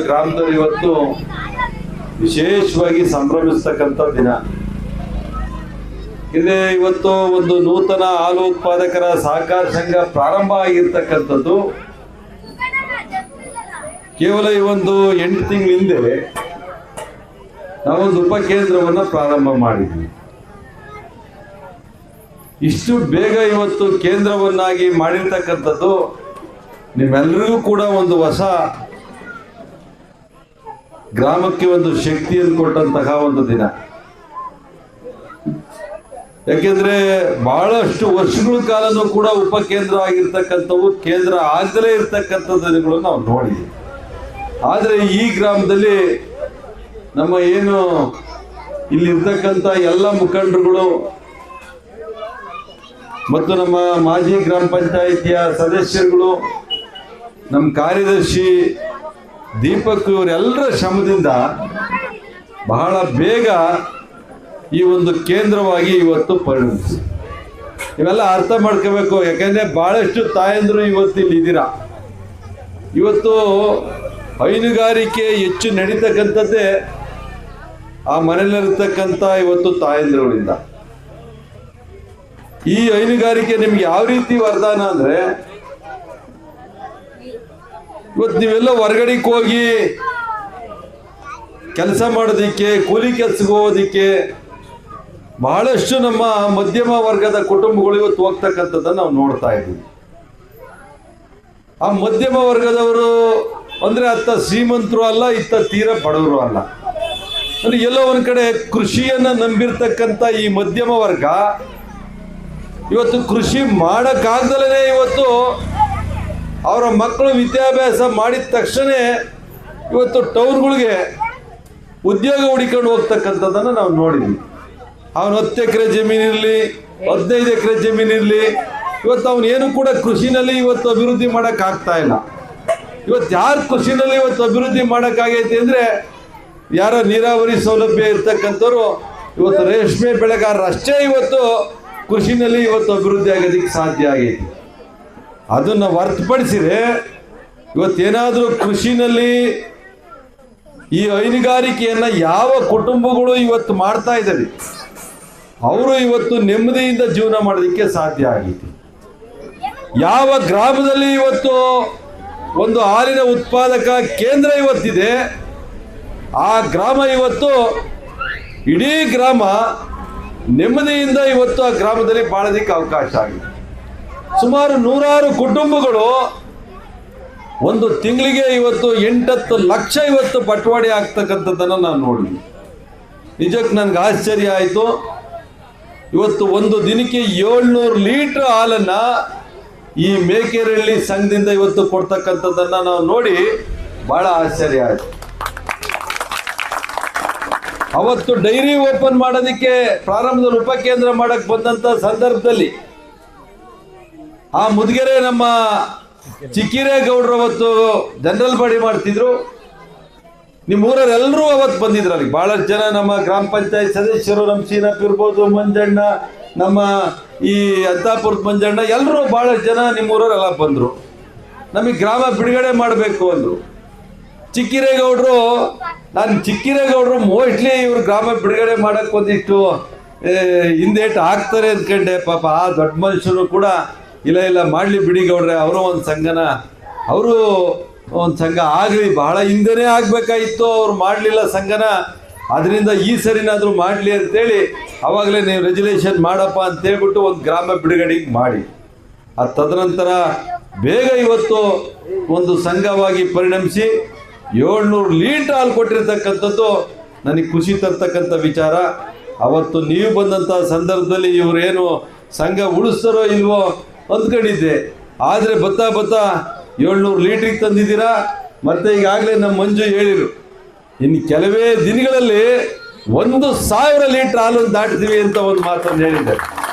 ಗ್ರಾಮದಲ್ಲಿ ಇವತ್ತು ವಿಶೇಷವಾಗಿ ಸಂಭ್ರಮಿಸ್ತಕ್ಕಂಥ ದಿನ ಇದೆ. ಇವತ್ತು ಒಂದು ನೂತನ ಹಾಲು ಉತ್ಪಾದಕರ ಸಹಕಾರ ಸಂಘ ಪ್ರಾರಂಭ ಆಗಿರ್ತಕ್ಕಂಥದ್ದು ಕೇವಲ ಈ ಒಂದು 8 ತಿಂಗಳ ಹಿಂದೆ ನಾವೊಂದು ಉಪಕೇಂದ್ರವನ್ನು ಪ್ರಾರಂಭ ಮಾಡಿದ್ವಿ. ಇಷ್ಟು ಬೇಗ ಇವತ್ತು ಕೇಂದ್ರವನ್ನಾಗಿ ಮಾಡಿರ್ತಕ್ಕಂಥದ್ದು ನಿಮ್ಮೆಲ್ಲರಿಗೂ ಕೂಡ ಒಂದು ಹೊಸ ಗ್ರಾಮಕ್ಕೆ ಒಂದು ಶಕ್ತಿಯನ್ನು ಕೊಟ್ಟಂತಹ ಒಂದು ದಿನ. ಯಾಕೆಂದ್ರೆ ಬಹಳಷ್ಟು ವರ್ಷಗಳ ಕಾಲನೂ ಕೂಡ ಉಪಕೇಂದ್ರ ಆಗಿರ್ತಕ್ಕಂಥವು ಕೇಂದ್ರ ಆಗದಲೇ ಇರ್ತಕ್ಕಂಥ ದಿನಗಳನ್ನು ನಾವು ನೋಡಿದ್ವಿ. ಆದರೆ ಈ ಗ್ರಾಮದಲ್ಲಿ ನಮ್ಮ ಏನು ಇಲ್ಲಿರ್ತಕ್ಕಂಥ ಎಲ್ಲ ಮುಖಂಡರುಗಳು ಮತ್ತು ನಮ್ಮ ಮಾಜಿ ಗ್ರಾಮ ಪಂಚಾಯಿತಿಯ ಸದಸ್ಯರುಗಳು, ನಮ್ಮ ಕಾರ್ಯದರ್ಶಿ ದೀಪಕ್, ಇವರೆಲ್ಲರ ಶ್ರಮದಿಂದ ಬಹಳ ಬೇಗ ಈ ಒಂದು ಕೇಂದ್ರವಾಗಿ ಇವತ್ತು ಪರಿಣಮಿಸಿ. ಇವೆಲ್ಲ ಅರ್ಥ ಮಾಡ್ಕೋಬೇಕು. ಯಾಕಂದ್ರೆ ಬಹಳಷ್ಟು ತಾಯಂದ್ರು ಇವತ್ತು ಇಲ್ಲಿ ಇದ್ದೀರಾ. ಇವತ್ತು ಹೈನುಗಾರಿಕೆ ಹೆಚ್ಚು ನಡೀತಕ್ಕಂಥದ್ದೇ ಆ ಮನೆಯಲ್ಲಿರ್ತಕ್ಕಂಥ ಇವತ್ತು ತಾಯಂದ್ರುಗಳಿಂದ. ಈ ಹೈನುಗಾರಿಕೆ ನಿಮ್ಗೆ ಯಾವ ರೀತಿ ವರದಾನ ಅಂದ್ರೆ, ಇವತ್ತು ನೀವೆಲ್ಲ ಹೊರಗಡೆಗೆ ಹೋಗಿ ಕೆಲಸ ಮಾಡೋದಿಕ್ಕೆ, ಕೂಲಿ ಕೆಲಸಕ್ಕೆ ಹೋಗೋದಿಕ್ಕೆ ಬಹಳಷ್ಟು ನಮ್ಮ ಮಧ್ಯಮ ವರ್ಗದ ಕುಟುಂಬಗಳು ಇವತ್ತು ಹೋಗ್ತಕ್ಕಂಥದ್ದನ್ನು ನಾವು ನೋಡ್ತಾ ಇದ್ದೀವಿ. ಆ ಮಧ್ಯಮ ವರ್ಗದವರು ಅಂದ್ರೆ ಅತ್ತ ಶ್ರೀಮಂತರು ಅಲ್ಲ, ಇತ್ತ ತೀರ ಬಡವರು ಅಲ್ಲ. ಅಂದ್ರೆ ಎಲ್ಲೋ ಒಂದ್ ಕಡೆ ಕೃಷಿಯನ್ನ ನಂಬಿರ್ತಕ್ಕಂಥ ಈ ಮಧ್ಯಮ ವರ್ಗ ಇವತ್ತು ಕೃಷಿ ಮಾಡಕ್ಕಾಗ್ದಲೇ ಇವತ್ತು ಅವರ ಮಕ್ಕಳು ವಿದ್ಯಾಭ್ಯಾಸ ಮಾಡಿದ ತಕ್ಷಣ ಇವತ್ತು ಟೌನ್ಗಳಿಗೆ ಉದ್ಯೋಗ ಹುಡಿಕೊಂಡು ಹೋಗ್ತಕ್ಕಂಥದ್ದನ್ನು ನಾವು ನೋಡಿದ್ವಿ. ಅವನು 10 ಎಕರೆ ಜಮೀನಿರಲಿ, 15 ಎಕರೆ ಜಮೀನಿರಲಿ, ಇವತ್ತು ಅವನೇನು ಕೂಡ ಕೃಷಿನಲ್ಲಿ ಇವತ್ತು ಅಭಿವೃದ್ಧಿ ಮಾಡೋಕ್ಕಾಗ್ತಾ ಇಲ್ಲ. ಇವತ್ತು ಯಾರು ಕೃಷಿನಲ್ಲಿ ಇವತ್ತು ಅಭಿವೃದ್ಧಿ ಮಾಡೋಕ್ಕಾಗೈತೆ ಅಂದರೆ ಯಾರ ನೀರಾವರಿ ಸೌಲಭ್ಯ ಇರ್ತಕ್ಕಂಥವ್ರು ಇವತ್ತು ರೇಷ್ಮೆ ಬೆಳೆಗಾರರಷ್ಟೇ ಇವತ್ತು ಕೃಷಿನಲ್ಲಿ ಇವತ್ತು ಅಭಿವೃದ್ಧಿ ಆಗೋದಕ್ಕೆ ಸಾಧ್ಯ ಆಗೈತಿ. ಅದನ್ನು ಹೊರತುಪಡಿಸಿದ್ರೆ ಇವತ್ತೇನಾದರೂ ಕೃಷಿನಲ್ಲಿ ಈ ಹೈನುಗಾರಿಕೆಯನ್ನು ಯಾವ ಕುಟುಂಬಗಳು ಇವತ್ತು ಮಾಡ್ತಾ ಇದ್ದಾರೆ ಅವರು ಇವತ್ತು ನೆಮ್ಮದಿಯಿಂದ ಜೀವನ ಮಾಡೋದಕ್ಕೆ ಸಾಧ್ಯ ಆಗೈತಿ. ಯಾವ ಗ್ರಾಮದಲ್ಲಿ ಇವತ್ತು ಒಂದು ಹಾಲಿನ ಉತ್ಪಾದಕ ಕೇಂದ್ರ ಇವತ್ತಿದೆ, ಆ ಗ್ರಾಮ ಇವತ್ತು ಇಡೀ ಗ್ರಾಮ ನೆಮ್ಮದಿಯಿಂದ ಇವತ್ತು ಆ ಗ್ರಾಮದಲ್ಲಿ ಬಾಳೋದಕ್ಕೆ ಅವಕಾಶ ಆಗಿದೆ. ಸುಮಾರು 100 ಕುಟುಂಬಗಳು ಒಂದು ತಿಂಗಳಿಗೆ ಇವತ್ತು 8-10 ಲಕ್ಷ ಇವತ್ತು ಬಟವಾಡೆ ಆಗ್ತಕ್ಕಂಥದ್ದನ್ನು ನಾನು ನೋಡಿದ್ವಿ. ನಿಜಕ್ಕೆ ನನಗೆ ಆಶ್ಚರ್ಯ ಆಯಿತು. ಇವತ್ತು ಒಂದು ದಿನಕ್ಕೆ 700 ಲೀಟರ್ ಹಾಲನ್ನು ಈ ಮೇಕೆರಳ್ಳಿ ಸಂಘದಿಂದ ಇವತ್ತು ಕೊಡ್ತಕ್ಕಂಥದ್ದನ್ನು ನಾವು ನೋಡಿ ಬಹಳ ಆಶ್ಚರ್ಯ ಆಯಿತು. ಅವತ್ತು ಡೈರಿ ಓಪನ್ ಮಾಡೋದಕ್ಕೆ ಪ್ರಾರಂಭದಲ್ಲಿ ಉಪಕೇಂದ್ರ ಮಾಡಕ್ಕೆ ಬಂದಂಥ ಸಂದರ್ಭದಲ್ಲಿ ಆ ಮುದ್ಗೆರೆ ನಮ್ಮ ಚಿಕ್ಕಿರೇಗೌಡರು ಅವತ್ತು ಜನರಲ್ ಬಾಡಿ ಮಾಡ್ತಿದ್ರು. ನಿಮ್ಮೂರರೆಲ್ಲರೂ ಅವತ್ತು ಬಂದಿದ್ರು. ಅಲ್ಲಿ ಬಹಳಷ್ಟು ಜನ ನಮ್ಮ ಗ್ರಾಮ ಪಂಚಾಯತ್ ಸದಸ್ಯರು, ನಮ್ಮ ಸೀನಪ್ಪ ಇರ್ಬೋದು, ಮಂಜಣ್ಣ, ನಮ್ಮ ಈ ಅಂತಾಪುರದ ಮಂಜಣ್ಣ, ಎಲ್ಲರೂ ಬಹಳಷ್ಟು ಜನ ನಿಮ್ಮೂರವರೆಲ್ಲ ಬಂದರು. ನಮಗೆ ಗ್ರಾಮ ಬಿಡುಗಡೆ ಮಾಡಬೇಕು ಅಂದರು. ಚಿಕ್ಕಿರೇಗೌಡರು, ನಾನು ಚಿಕ್ಕಿರೇಗೌಡರು ಮೋಸ್ಟ್ಲಿ ಇವರು ಗ್ರಾಮ ಬಿಡುಗಡೆ ಮಾಡಕ್ಕೆ ಒಂದಿಷ್ಟು ಹಿಂದೇಟು ಹಾಕ್ತಾರೆ ಅಂದ್ಕೊಂಡೆ. ಪಾಪ ಆ ದೊಡ್ಡ ಮನುಷ್ಯರು ಕೂಡ ಇಲ್ಲ ಮಾಡಲಿ ಬಿಡಿ ಗೌಡ್ರೆ, ಅವರು ಒಂದು ಸಂಘನ, ಅವರು ಒಂದು ಸಂಘ ಆಗಲಿ, ಬಹಳ ಹಿಂದೆನೇ ಆಗಬೇಕಾಗಿತ್ತು, ಅವ್ರು ಮಾಡಲಿಲ್ಲ ಸಂಘನ, ಅದರಿಂದ ಈ ಸರಿನಾದರೂ ಮಾಡಲಿ ಅಂತೇಳಿ ಅವಾಗಲೇ ನೀವು ರೆಜುಲೇಷನ್ ಮಾಡಪ್ಪ ಅಂತೇಳ್ಬಿಟ್ಟು ಒಂದು ಗ್ರಾಮ ಬಿಡುಗಡೆಗೆ ಮಾಡಿ, ಅದು ತದನಂತರ ಬೇಗ ಇವತ್ತು ಒಂದು ಸಂಘವಾಗಿ ಪರಿಣಮಿಸಿ 700 ಲೀಟರ್ ಹಾಲು ಕೊಟ್ಟಿರ್ತಕ್ಕಂಥದ್ದು ನನಗೆ ಖುಷಿ ತರ್ತಕ್ಕಂಥ ವಿಚಾರ. ಅವತ್ತು ನೀವು ಬಂದಂಥ ಸಂದರ್ಭದಲ್ಲಿ ಇವರೇನು ಸಂಘ ಉಳಿಸ್ತಾರೋ ಇಲ್ವೋ ಅಂದ್ಕೊಂಡಿದ್ದೆ. ಆದರೆ ಬತ್ತಾ 700 ಲೀಟ್ರಿಗೆ ತಂದಿದ್ದೀರಾ. ಮತ್ತು ಈಗಾಗಲೇ ನಮ್ಮ ಮಂಜು ಹೇಳಿದರು, ಇನ್ನು ಕೆಲವೇ ದಿನಗಳಲ್ಲಿ 1000 ಲೀಟರ್ ಹಾಲು ದಾಟ್ತೀವಿ ಅಂತ ಒಂದು ಮಾತನ್ನು ಹೇಳಿದ್ದಾರೆ.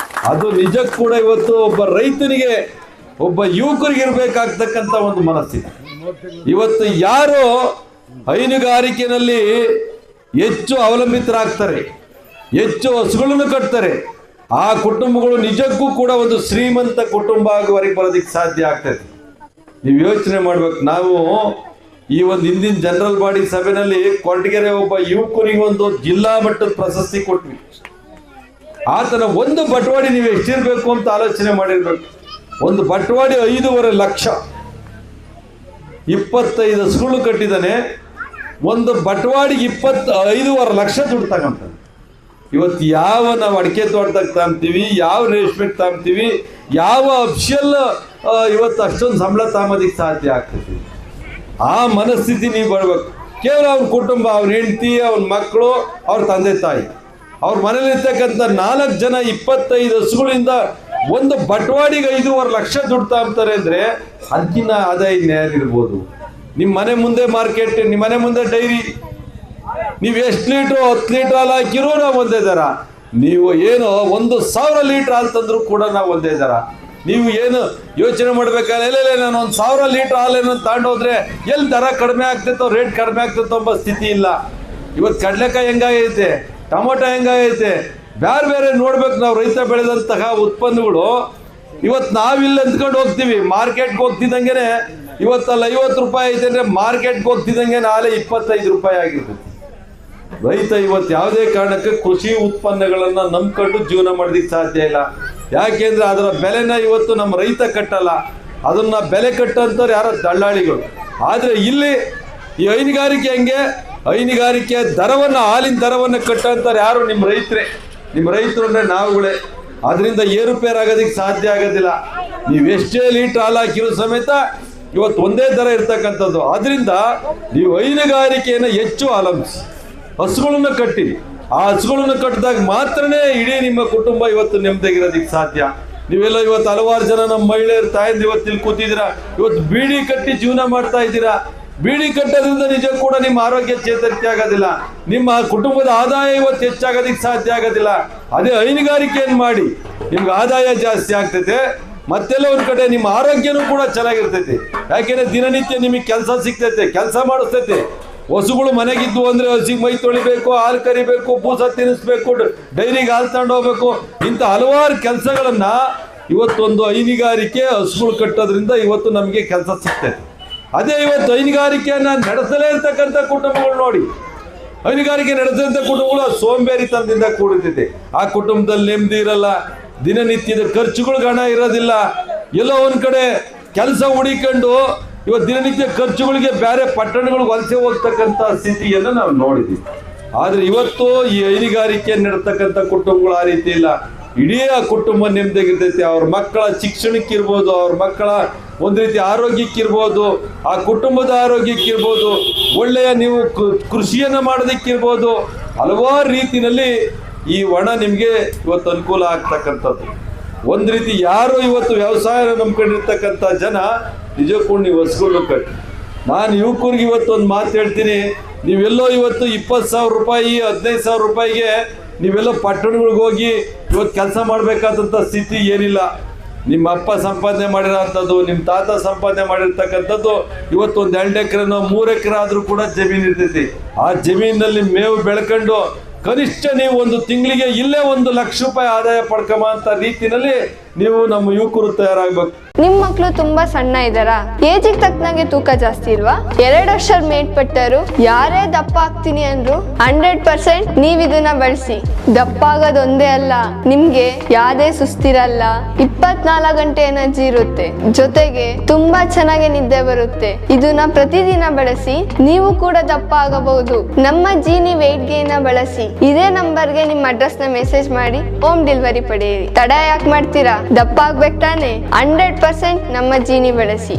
ಅದು ನಿಜಕ್ಕೂ ಕೂಡ ಇವತ್ತು ಒಬ್ಬ ರೈತನಿಗೆ, ಒಬ್ಬ ಯುವಕರಿಗೆ ಇರಬೇಕಾಗ್ತಕ್ಕಂಥ ಒಂದು ಮನಸ್ಸಿದೆ. ಇವತ್ತು ಯಾರು ಹೈನುಗಾರಿಕೆಯಲ್ಲಿ ಹೆಚ್ಚು ಅವಲಂಬಿತರಾಗ್ತಾರೆ, ಹೆಚ್ಚು ಹಸುಗಳನ್ನು ಕಟ್ತಾರೆ, ಆ ಕುಟುಂಬಗಳು ನಿಜಕ್ಕೂ ಕೂಡ ಒಂದು ಶ್ರೀಮಂತ ಕುಟುಂಬ ಆಗಿ ಹೊರಗೆ ಬರೋದಕ್ಕೆ ಸಾಧ್ಯ ಆಗ್ತದೆ. ನೀವು ಯೋಚನೆ ಮಾಡ್ಬೇಕು. ನಾವು ಈ ಒಂದು ಹಿಂದಿನ ಜನರಲ್ ಬಾಡಿ ಸಭೆಯಲ್ಲಿ ಕೊರಟಗೆರೆ ಒಬ್ಬ ಯುವಕನಿಗೆ ಒಂದು ಜಿಲ್ಲಾ ಮಟ್ಟದ ಪ್ರಶಸ್ತಿ ಕೊಟ್ವಿ. ಆತನ ಒಂದು ಬಟವಾಡಿ ನೀವು ಎಷ್ಟಿರ್ಬೇಕು ಅಂತ ಆಲೋಚನೆ ಮಾಡಿರ್ಬೇಕು. ಒಂದು ಬಟವಾಡಿ 5.5 ಲಕ್ಷ, 25 ಹಸುಗಳು ಕಟ್ಟಿದ್ದಾನೆ. ಒಂದು ಬಟವಾಡಿಗೆ 5.5 ಲಕ್ಷ ದುಡ್ಡು ತಗೊಂತಾನೆ. ಇವತ್ತು ಯಾವ ನಾವು ಅಡಿಕೆ ತೋಟದಾಗ ತಾಂಬ್ತೀವಿ, ಯಾವ ರೇಷ್ಮೆಗೆ ತಾಂಬ್ತೀವಿ, ಯಾವ ಅಫಿಷಿಯಲ್ ಇವತ್ತು ಅಷ್ಟೊಂದು ಸಂಬಳ ತಾಂಬೋದಕ್ಕೆ ಸಾಧ್ಯ ಆಗ್ತದೆ? ಆ ಮನಸ್ಥಿತಿ ನೀವು ಬರ್ಬೇಕು. ಕೇವಲ ಅವ್ನ ಕುಟುಂಬ, ಅವ್ನ ಹೆಂಡತಿ, ಅವನ ಮಕ್ಕಳು, ಅವ್ರ ತಂದೆ ತಾಯಿ, ಅವ್ರ ಮನೇಲಿರ್ತಕ್ಕಂಥ 4 ಜನ 25 ಹಸುಗಳಿಂದ ಒಂದು ಬಟವಾಡಿಗೆ 5.5 ಲಕ್ಷ ದುಡ್ಡು ತಾಂಬ್ತಾರೆ ಅಂದರೆ ಅದಕ್ಕಿಂತ ಆದಾಯ ಇನ್ಯಾರಿರ್ಬೋದು? ನಿಮ್ಮ ಮನೆ ಮುಂದೆ ಮಾರ್ಕೆಟ್, ನಿಮ್ಮ ಮನೆ ಮುಂದೆ ಡೈರಿ, ನೀವು ಎಷ್ಟು ಲೀಟ್ರು 10 ಲೀಟ್ರ್ ಹಾಲು ಹಾಕಿರೂ ನಾವು ಒಂದೇ ದರ. ನೀವು ಏನು 1,000 ಲೀಟ್ರ್ ಹಾಲು ತಂದರೂ ಕೂಡ ನಾವು ಒಂದೇ ದರ. ನೀವು ಏನು ಯೋಚನೆ ಮಾಡ್ಬೇಕಾದ್ರೆ ನಾನು 1,000 ಲೀಟ್ರ್ ಹಾಲೇನೋ ತಗೊಂಡೋದ್ರೆ ಎಲ್ಲಿ ದರ ಕಡಿಮೆ ಆಗ್ತೈತೋ, ರೇಟ್ ಕಡಿಮೆ ಆಗ್ತೈತೋ ಎಂಬ ಸ್ಥಿತಿ ಇಲ್ಲ. ಇವತ್ತು ಕಡಲೆಕಾಯಿ ಹೆಂಗಾಗೈತೆ, ಟೊಮೊಟೊ ಹೆಂಗಾಗೈತೆ, ಬೇರೆ ಬೇರೆ ನೋಡ್ಬೇಕು. ನಾವು ರೈತ ಬೆಳೆದಂತಹ ಉತ್ಪನ್ನಗಳು ಇವತ್ತು ನಾವಿಲ್ಲ ಅಂದ್ಕೊಂಡು ಹೋಗ್ತೀವಿ. ಮಾರ್ಕೆಟ್ಗೆ ಹೋಗ್ತಿದ್ದಂಗೆ ಇವತ್ತಲ್ಲಿ 50 ರೂಪಾಯಿ ಐತೆ ಅಂದರೆ ಮಾರ್ಕೆಟ್ಗೆ ಹೋಗ್ತಿದ್ದಂಗೆ ನಾಳೆ 25 ರೂಪಾಯಿ ಆಗಿರ್ತದೆ. ರೈತ ಇವತ್ತು ಯಾವುದೇ ಕಾರಣಕ್ಕೆ ಕೃಷಿ ಉತ್ಪನ್ನಗಳನ್ನು ನಂಬ್ಕೊಂಡು ಜೀವನ ಮಾಡೋದಕ್ಕೆ ಸಾಧ್ಯ ಇಲ್ಲ. ಯಾಕೆಂದ್ರೆ ಅದರ ಬೆಲೆನ ಇವತ್ತು ನಮ್ಮ ರೈತ ಕಟ್ಟಲ್ಲ, ಅದನ್ನ ಬೆಲೆ ಕಟ್ಟಂತವ್ರು ಯಾರೋ ದಳ್ಳಾಳಿಗಳು. ಆದರೆ ಇಲ್ಲಿ ಈ ಹೈನುಗಾರಿಕೆ ಹೆಂಗೆ, ಹೈನುಗಾರಿಕೆ ದರವನ್ನು, ಹಾಲಿನ ದರವನ್ನು ಕಟ್ಟಂತಾರೆ ಯಾರು? ನಿಮ್ಮ ರೈತರೇ. ನಿಮ್ಮ ರೈತರು ಅಂದರೆ ನಾವುಗಳೇ. ಅದರಿಂದ ಏರುಪೇರು ಆಗೋದಕ್ಕೆ ಸಾಧ್ಯ ಆಗೋದಿಲ್ಲ. ನೀವು ಎಷ್ಟೇ ಲೀಟ್ರ್ ಹಾಲು ಹಾಕಿರೋ ಸಮೇತ ಇವತ್ತು ಒಂದೇ ದರ ಇರ್ತಕ್ಕಂಥದ್ದು. ಅದರಿಂದ ನೀವು ಹೈನುಗಾರಿಕೆಯನ್ನು ಹೆಚ್ಚು ಅವಲಂಬಿಸಿ ಹಸುಗಳನ್ನು ಕಟ್ಟಿ. ಆ ಹಸುಗಳನ್ನು ಕಟ್ಟಿದಾಗ ಮಾತ್ರನೇ ಇಡೀ ನಿಮ್ಮ ಕುಟುಂಬ ಇವತ್ತು ನೆಮ್ಮದಿಯಾಗಿರೋದಕ್ಕೆ ಸಾಧ್ಯ. ನೀವೆಲ್ಲ ಇವತ್ತು ಹಲವಾರು ಜನ ನಮ್ಮ ಮಹಿಳೆಯರು ತಾಯಂದ್ರು ಇವತ್ತು ಇಲ್ಲಿ ಕೂತಿದ್ದೀರಾ, ಇವತ್ತು ಬೀಡಿ ಕಟ್ಟಿ ಜೀವನ ಮಾಡ್ತಾ ಇದ್ದೀರಾ. ಬೀಡಿ ಕಟ್ಟೋದ್ರಿಂದ ನಿಜ ಕೂಡ ನಿಮ್ಮ ಆರೋಗ್ಯ ಚೇತರಿಕೆ ಆಗೋದಿಲ್ಲ, ನಿಮ್ಮ ಕುಟುಂಬದ ಆದಾಯ ಇವತ್ತು ಹೆಚ್ಚಾಗೋದಕ್ಕೆ ಸಾಧ್ಯ ಆಗೋದಿಲ್ಲ. ಅದೇ ಹೈನುಗಾರಿಕೆಯನ್ನು ಮಾಡಿ ನಿಮ್ಗೆ ಆದಾಯ ಜಾಸ್ತಿ ಆಗ್ತೈತೆ, ಮತ್ತೆಲ್ಲ ಒಂದು ಕಡೆ ನಿಮ್ಮ ಆರೋಗ್ಯನೂ ಕೂಡ ಚೆನ್ನಾಗಿರ್ತೈತಿ. ಯಾಕೆಂದ್ರೆ ದಿನನಿತ್ಯ ನಿಮಗೆ ಕೆಲಸ ಸಿಗ್ತೈತೆ, ಕೆಲಸ ಮಾಡಿಸ್ತೈತೆ. ಹಸುಗಳು ಮನೆಗಿದ್ದು ಅಂದರೆ ಹಸಿಗೆ ಮೈ ತೊಳಿಬೇಕು, ಹಾಲು ಕರಿಬೇಕು, ಬೂಸ ತಿನ್ನಿಸ್ಬೇಕು, ಡೈರಿಗೆ ಹಾಲು ತಗೊಂಡು ಹೋಗ್ಬೇಕು. ಇಂಥ ಹಲವಾರು ಕೆಲಸಗಳನ್ನು ಇವತ್ತೊಂದು ಹೈನುಗಾರಿಕೆ ಹಸುಗಳು ಕಟ್ಟೋದ್ರಿಂದ ಇವತ್ತು ನಮಗೆ ಕೆಲಸ ಸಿಗ್ತೈತೆ. ಅದೇ ಇವತ್ತು ಹೈನುಗಾರಿಕೆಯನ್ನು ನಡೆಸಲೇ ಇರ್ತಕ್ಕಂಥ ಕುಟುಂಬಗಳು ನೋಡಿ, ಹೈನುಗಾರಿಕೆ ನಡೆಸಿದಂಥ ಕುಟುಂಬಗಳು ಸೋಂಬೇರಿತನದಿಂದ ಕೂಡಿರ್ತೈತೆ. ಆ ಕುಟುಂಬದಲ್ಲಿ ನೆಮ್ಮದಿ ಇರಲ್ಲ, ದಿನನಿತ್ಯದ ಖರ್ಚುಗಳು ಹಣ ಇರೋದಿಲ್ಲ. ಎಲ್ಲೋ ಒಂದು ಕಡೆ ಕೆಲಸ ಹುಡಿಕೊಂಡು ಇವತ್ತು ದಿನನಿತ್ಯ ಖರ್ಚುಗಳಿಗೆ ಬೇರೆ ಪಟ್ಟಣಗಳಿಗೆ ವಲಸೆ ಹೋಗ್ತಕ್ಕಂಥ ಸ್ಥಿತಿಯನ್ನು ನಾವು ನೋಡಿದ್ದೀವಿ. ಆದರೆ ಇವತ್ತು ಈ ಹೈನುಗಾರಿಕೆ ನಡೆತಕ್ಕಂಥ ಕುಟುಂಬಗಳು ಆ ರೀತಿ ಇಲ್ಲ. ಇಡೀ ಆ ಕುಟುಂಬ ನೆಮ್ಮದಿಯಾಗಿರ್ತೈತಿ. ಅವ್ರ ಮಕ್ಕಳ ಶಿಕ್ಷಣಕ್ಕಿರ್ಬೋದು, ಅವ್ರ ಮಕ್ಕಳ ಒಂದು ರೀತಿ ಆರೋಗ್ಯಕ್ಕಿರ್ಬೋದು, ಆ ಕುಟುಂಬದ ಆರೋಗ್ಯಕ್ಕಿರ್ಬೋದು, ಒಳ್ಳೆಯ ನೀವು ಕೃಷಿಯನ್ನು ಮಾಡೋದಕ್ಕಿರ್ಬೋದು, ಹಲವಾರು ರೀತಿಯಲ್ಲಿ ಈ ಒಣ ನಿಮಗೆ ಇವತ್ತು ಅನುಕೂಲ ಆಗ್ತಕ್ಕಂಥದ್ದು. ಒಂದು ರೀತಿ ಯಾರು ಇವತ್ತು ವ್ಯವಸಾಯ ನಂಬ್ಕೊಂಡಿರ್ತಕ್ಕಂಥ ಜನ ನಿಜಕ್ಕೂ ನೀವು ಹಸುಗಳು ಕಟ್ಟಿ. ನಾನು ಯುವಕರಿಗೆ ಇವತ್ತು ಒಂದು ಮಾತು ಹೇಳ್ತೀನಿ, ನೀವೆಲ್ಲೋ ಇವತ್ತು 20,000 ರೂಪಾಯಿ 15,000 ರೂಪಾಯಿಗೆ ನೀವೆಲ್ಲೋ ಪಟ್ಟಣಗಳಿಗೆ ಹೋಗಿ ಇವತ್ತು ಕೆಲಸ ಮಾಡಬೇಕಾದಂಥ ಸ್ಥಿತಿ ಏನಿಲ್ಲ. ನಿಮ್ಮ ಅಪ್ಪ ಸಂಪಾದನೆ ಮಾಡಿರೋ ಅಂಥದ್ದು, ನಿಮ್ಮ ತಾತ ಸಂಪಾದನೆ ಮಾಡಿರ್ತಕ್ಕಂಥದ್ದು ಇವತ್ತು ಒಂದು 2 ಎಕರೆನೋ 3 ಎಕರೆ ಆದರೂ ಕೂಡ ಜಮೀನು ಇರ್ತೈತಿ. ಆ ಜಮೀನಿನಲ್ಲಿ ಮೇವು ಬೆಳ್ಕೊಂಡು ಕನಿಷ್ಠ ನೀವು ಒಂದು ತಿಂಗಳಿಗೆ ಇಲ್ಲೇ 1 ಲಕ್ಷ ರೂಪಾಯಿ ಆದಾಯ ಪಡ್ಕೊಂಬ ಅಂತ ರೀತಿಯಲ್ಲಿ ನೀವು ನಮ್ಮ ಯುವಕರು ತಯಾರಾಗಬೇಕು. ನಿಮ್ ಮಕ್ಳು ತುಂಬಾ ಸಣ್ಣ ಇದ್ದಾರಾ? ಏಜಿಗೆ ತಕ್ಕನಾಗೆ ತೂಕ ಜಾಸ್ತಿ ಇಲ್ವಾ? 2 ವರ್ಷ ಮೇಲ್ಪಟ್ಟರು ಯಾರೇ ದಪ್ಪ ಆಗ್ತೀನಿ ಅಂದ್ರು 100% ನೀವ್ ಇದನ್ನ ಬಳಸಿ. ದಪ್ಪ ಆಗೋದೊಂದೇ ಅಲ್ಲ, ನಿಮ್ಗೆ ಯಾವ್ದೇ ಸುಸ್ತಿರಲ್ಲ, 24 ಗಂಟೆ ಎನರ್ಜಿ ಇರುತ್ತೆ, ಜೊತೆಗೆ ತುಂಬಾ ಚೆನ್ನಾಗಿ ನಿದ್ದೆ ಬರುತ್ತೆ. ಇದನ್ನ ಪ್ರತಿದಿನ ಬಳಸಿ, ನೀವು ಕೂಡ ದಪ್ಪ ಆಗಬಹುದು. ನಮ್ಮ ಜೀನಿ ವೆಯ್ಟ್ ಗೇನ್ ಬಳಸಿ. ಇದೇ ನಂಬರ್ಗೆ ನಿಮ್ಮ ಅಡ್ರೆಸ್ ನ ಮೆಸೇಜ್ ಮಾಡಿ ಹೋಮ್ ಡೆಲಿವರಿ ಪಡೆಯಿರಿ. ತಡ ಯಾಕೆ ಮಾಡ್ತೀರಾ? ದಪ್ಪ ಆಗ್ಬೇಕು ತಾನೆ? 100% ನಮ್ಮ ಜೀನಿ ಬಳಸಿ.